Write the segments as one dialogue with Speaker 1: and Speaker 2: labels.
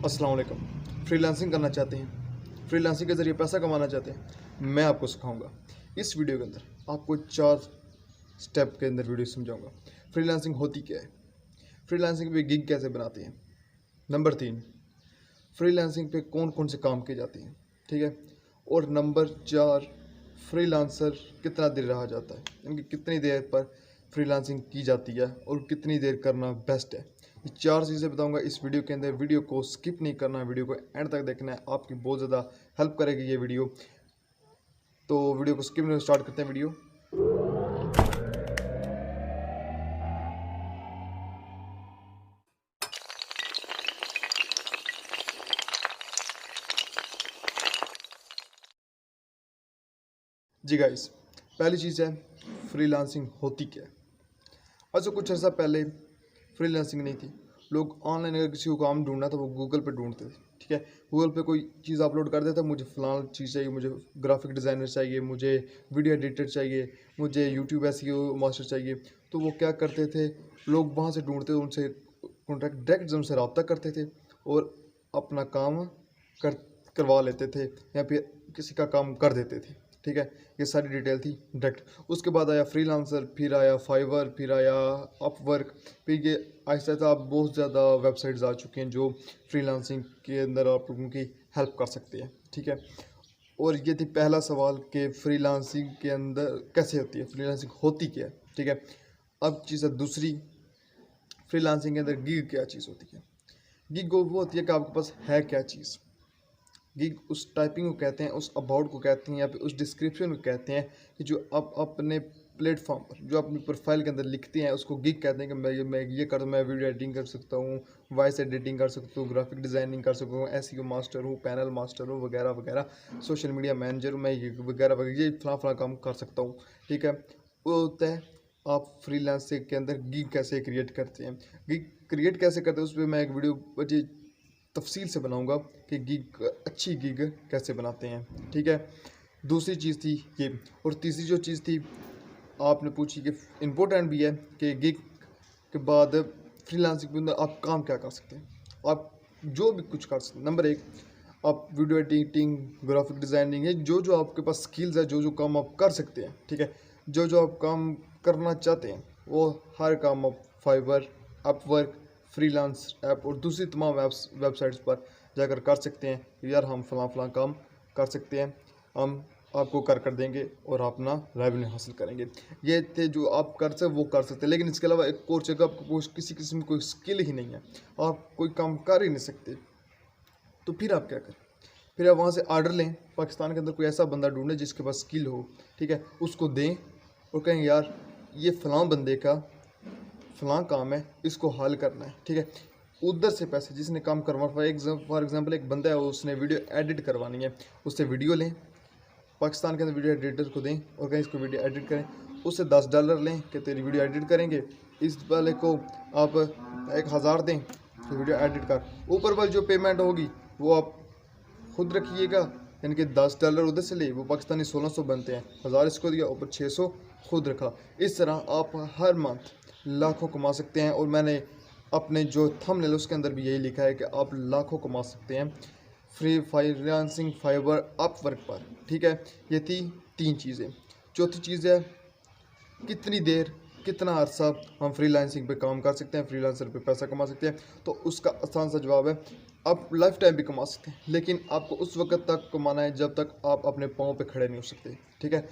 Speaker 1: अस्सलाम वालेकुम। फ्रीलांसिंग करना चाहते हैं, फ्रीलांसिंग के ज़रिए पैसा कमाना चाहते हैं, मैं आपको सिखाऊंगा। इस वीडियो के अंदर आपको 4 स्टेप के अंदर वीडियो समझाऊंगा। फ्रीलांसिंग होती क्या है, फ्रीलांसिंग पे गिग कैसे बनाते हैं, नंबर 3 फ्रीलांसिंग पे कौन कौन से काम किए जाते हैं, ठीक है, और नंबर 4 फ्रीलांसर कितना देर रहा जाता है, यानी कि कितनी देर पर फ्रीलांसिंग की जाती है और कितनी देर करना बेस्ट है। ये 4 चीज़ें बताऊंगा इस वीडियो के अंदर। वीडियो को स्किप नहीं करना है, वीडियो को एंड तक देखना है, आपकी बहुत ज़्यादा हेल्प करेगी ये वीडियो। तो वीडियो को स्किप नहीं, स्टार्ट करते हैं वीडियो। जी गाइस, पहली चीज़ है फ्रीलांसिंग होती क्या है। अच्छा, कुछ अर्सा पहले फ्रीलांसिंग नहीं थी। लोग ऑनलाइन अगर किसी को काम ढूंढना था वो गूगल पे ढूंढते थे, ठीक है। गूगल पे कोई चीज़ अपलोड कर देता, मुझे फ़लाँ चीज़ चाहिए, मुझे ग्राफिक डिज़ाइनर चाहिए, मुझे वीडियो एडिटर चाहिए, मुझे यूट्यूब एसईओ मास्टर चाहिए। तो वो क्या करते थे, लोग वहाँ से ढूंढते, उनसे कॉन्टैक्ट डायरेक्ट उनसे रब्ता करते थे और अपना काम कर करवा लेते थे या फिर किसी का काम कर देते थे, ठीक है। ये सारी डिटेल थी डायरेक्ट। उसके बाद आया फ्रीलांसर, फिर आया फाइवर, फिर आया अपवर्क, फिर ये आहिस्ता आहिस्ता आप बहुत ज़्यादा वेबसाइट्स आ चुके हैं जो फ्रीलांसिंग के अंदर आप लोगों की हेल्प कर सकते हैं, ठीक है। और ये थी पहला सवाल कि फ्रीलांसिंग के अंदर कैसे होती है, फ्रीलांसिंग होती क्या है, ठीक है। अब चीज़ है दूसरी, फ्रीलांसिंग के अंदर गिग क्या चीज़ होती है। गिग वो होती है कि आपके पास है क्या चीज़। गिग उस टाइपिंग को कहते हैं, उस अबाउट को कहते हैं, या फिर उस डिस्क्रिप्शन को कहते हैं कि जो आप अपने प्लेटफॉर्म पर, जो अपनी प्रोफाइल के अंदर लिखते हैं, उसको गिग कहते हैं कि मैं ये कर, मैं वीडियो एडिटिंग कर सकता हूँ, वॉइस एडिटिंग कर सकता हूँ, ग्राफिक डिज़ाइनिंग कर सकता हूँ, एसईओ मास्टर हूँ, पैनल मास्टर हूँ, वगैरह वगैरह, सोशल मीडिया मैनेजर हूँ मैं, ये वगैरह वगैरह, ये फला फला काम कर सकता हूँ, ठीक है। वो होता है आप फ्रीलांसिंग के अंदर गिग कैसे क्रिएट करते हैं। गिग क्रिएट कैसे करते हैं उस पर मैं एक वीडियो बच्चे तफसील से बनाऊंगा कि गिग, अच्छी गिग कैसे बनाते हैं, ठीक है। दूसरी चीज़ थी ये, और तीसरी जो चीज़ थी आपने पूछी कि इम्पोर्टेंट भी है कि गिग के बाद फ्रीलांसिंग के अंदर आप काम क्या कर सकते हैं। आप जो भी कुछ कर सकते हैं। नंबर 1, आप वीडियो एडिटिंग, ग्राफिक डिज़ाइनिंग है, जो जो आपके पास स्किल्स है, जो जो काम आप कर सकते हैं, ठीक है, जो जो आप काम करना चाहते हैं, वो हर काम आप फाइवर, अपवर्क, फ्रीलांस ऐप और दूसरी तमाम ऐप्स वेबसाइट्स पर जाकर कर सकते हैं। यार हम फलां फलां काम कर सकते हैं, हम आपको कर देंगे और अपना रेवेन्यू हासिल करेंगे। ये थे जो आप कर सकते, वो कर सकते हैं। लेकिन इसके अलावा एक और जगह आपको किसी किस्म की कोई स्किल ही नहीं है, आप कोई काम कर ही नहीं सकते, तो फिर आप क्या करें। फिर आप वहाँ से ऑर्डर लें, पाकिस्तान के अंदर कोई ऐसा बंदा ढूंढें जिसके पास स्किल हो, ठीक है, उसको दें और कहें यार ये फ़लाँ बंदे का फ़लाँ काम है, इसको हल करना है, ठीक है। उधर से पैसे जिसने काम करवा, फॉर एग्जांपल एक बंदा है, उसने वीडियो एडिट करवानी है, उससे वीडियो लें, पाकिस्तान के अंदर वीडियो एडिटर को दें और कहें इसको वीडियो एडिट करें, उससे $10 लें कि तेरी वीडियो एडिट करेंगे। इस वाले को आप 1000 दें तो वीडियो एडिट कर, ऊपर वाली जो पेमेंट होगी वो आप खुद रखिएगा, यानी कि $10 उधर से ले, वो पाकिस्तानी 1600 बनते हैं, 1000 इसको दिया, ऊपर 600 खुद रखा। इस तरह आप हर मंथ लाखों कमा सकते हैं। और मैंने अपने जो थंबनेल उसके अंदर भी यही लिखा है कि आप लाखों कमा सकते हैं फ्रीलांसिंग, फाइवर, अपवर्क पर, ठीक है। ये थी 3 चीज़ें। चौथी चीज़ है कितनी देर, कितना अरसा हम फ्रीलांसिंग पे काम कर सकते हैं, फ्रीलांसर पे पैसा कमा सकते हैं। तो उसका आसान सा जवाब है आप लाइफ टाइम भी कमा सकते हैं, लेकिन आपको उस वक्त तक कमाना है जब तक आप अपने पाँव पे खड़े नहीं हो सकते, ठीक है।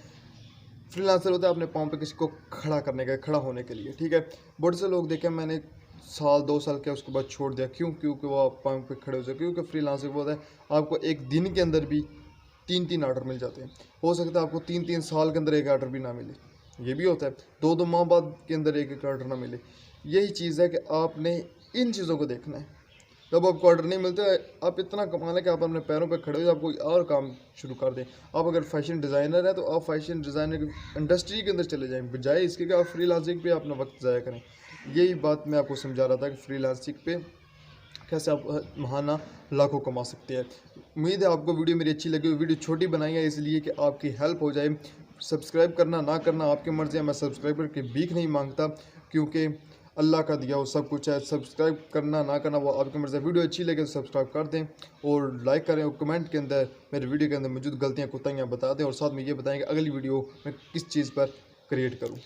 Speaker 1: फ्रीलांसर होता है अपने पाँव पे किसी को खड़ा करने का, खड़ा होने के लिए, ठीक है। बहुत से लोग देखे मैंने, साल 2 साल किया उसके बाद छोड़ दिया, क्यों, क्योंकि वो आप पाँव पे खड़े हो जाए, क्योंकि फ्रीलांसिंग होता है आपको एक दिन के अंदर भी 3-3 ऑर्डर मिल जाते हैं। हो सकता है आपको 3-3 साल के अंदर एक ऑर्डर भी ना मिले, ये भी होता है, 2-2 माह बाद के अंदर एक एक ऑर्डर ना मिले। यही चीज़ है कि आपने इन चीज़ों को देखना है। जब आपको ऑर्डर नहीं मिलते, आप इतना कमा लें कि आप अपने पैरों पर खड़े हो, आप कोई और काम शुरू कर दें। आप अगर फैशन डिज़ाइनर है तो आप फैशन डिज़ाइनर की इंडस्ट्री के अंदर चले जाएं, बजाय इसके कि आप फ्रीलांसिंग पे अपना वक्त ज़ाया करें। यही बात मैं आपको समझा रहा था कि फ्रीलांसिंग पे कैसे आप महाना लाखों कमा सकते हैं। उम्मीद है आपको वीडियो मेरी अच्छी लगी। वीडियो छोटी बनाई है इसलिए कि आपकी हेल्प हो जाए। सब्सक्राइब करना ना करना आपकी मर्ज़ी है, मैं सब्सक्राइबर की भीख नहीं मांगता, क्योंकि अल्लाह का दिया वो सब कुछ है। सब्सक्राइब करना ना करना वो आपकी मर्ज़ी है। वीडियो अच्छी लगे तो सब्सक्राइब कर दें और लाइक करें और कमेंट के अंदर मेरे वीडियो के अंदर मौजूद गलतियाँ कोताहियाँ बता दें और साथ में ये बताएं कि अगली वीडियो मैं किस चीज़ पर क्रिएट करूँ।